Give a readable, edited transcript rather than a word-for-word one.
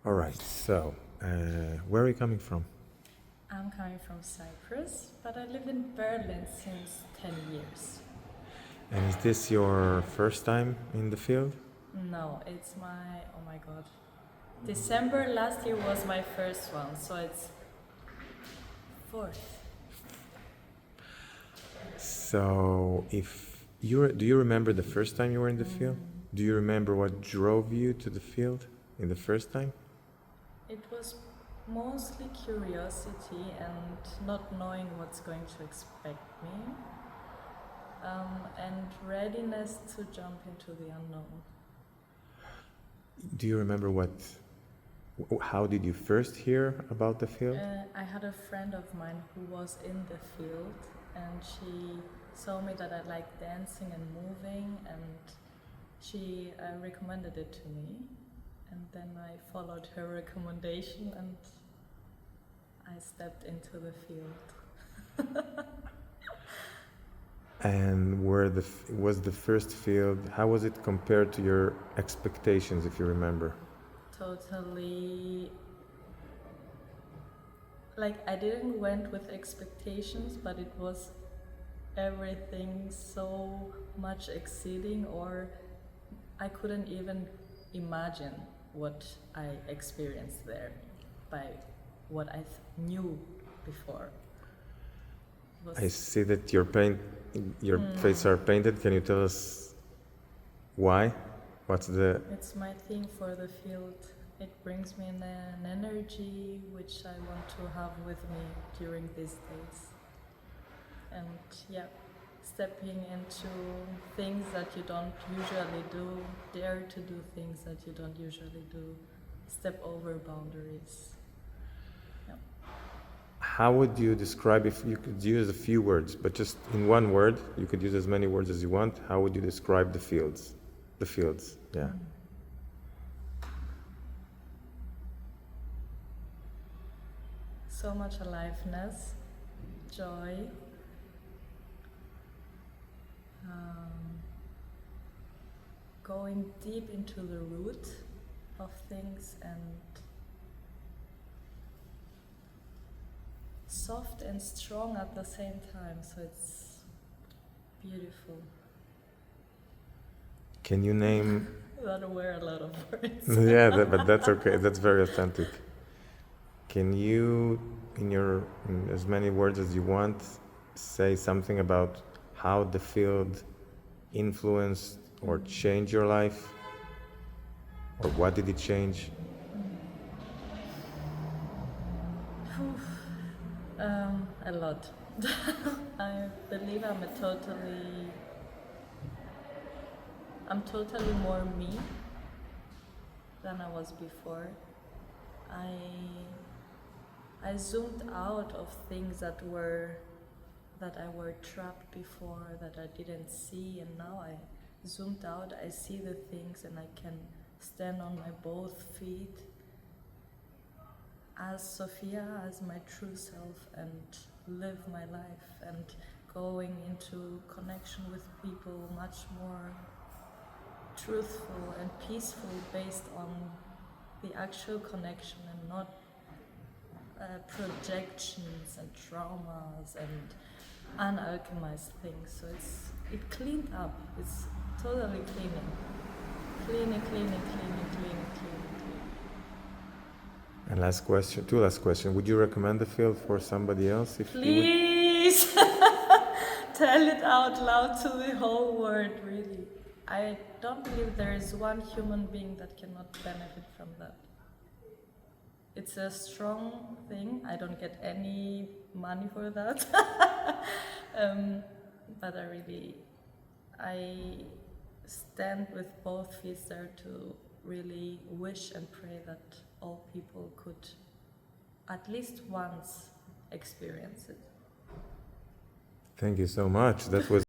All right, so where are you coming from? I'm coming from Cyprus, but I live in Berlin since 10 years. And is this your first time in the field? No, it's oh my god. December last year was my first one, so it's fourth. So do you remember the first time you were in the field? Do you remember what drove you to the field in the first time? It was mostly curiosity and not knowing what's going to expect me, and readiness to jump into the unknown. Do you remember how did you first hear about the field? I had a friend of mine who was in the field, and she saw me that I like dancing and moving, and she recommended it to me, and then I followed her recommendation and I stepped into the field. And was the first field, how was it compared to your expectations, if you remember? Totally, like I didn't went with expectations, but it was everything so much exceeding, or I couldn't even imagine what I experienced there by what I knew before. I see that your face are painted. Can you tell us why? It's my thing for the field. It brings me an energy which I want to have with me during these days. And yeah, stepping into things that you don't usually do, dare to do things that you don't usually do, step over boundaries. Yeah. How would you describe, if you could use a few words, but just in one word, you could use as many words as you want, how would you describe the fields? The fields, yeah. So much aliveness, joy, going deep into the root of things, and soft and strong at the same time, so it's beautiful. Can you name? That were a lot of words. Yeah, but that's okay. That's very authentic. Can you, in as many words as you want, say something about how the field influenced or changed your life? Or what did it change? A lot. I believe I'm totally more me than I was before. I zoomed out of things that I were trapped before, that I didn't see, and now I zoomed out, I see the things, and I can stand on my both feet as Sophia, as my true self, and live my life, and going into connection with people much more truthful and peaceful, based on the actual connection and not projections and traumas and unalchemized things. So it cleaned up. It's totally cleaning. And two last questions. Would you recommend the field for somebody else? Please tell it out loud to the whole world, really. I don't believe there is one human being that cannot benefit from that. It's a strong thing. I don't get any money for that. But I stand with both feet there to really wish and pray that all people could at least once experience it. Thank you so much. That was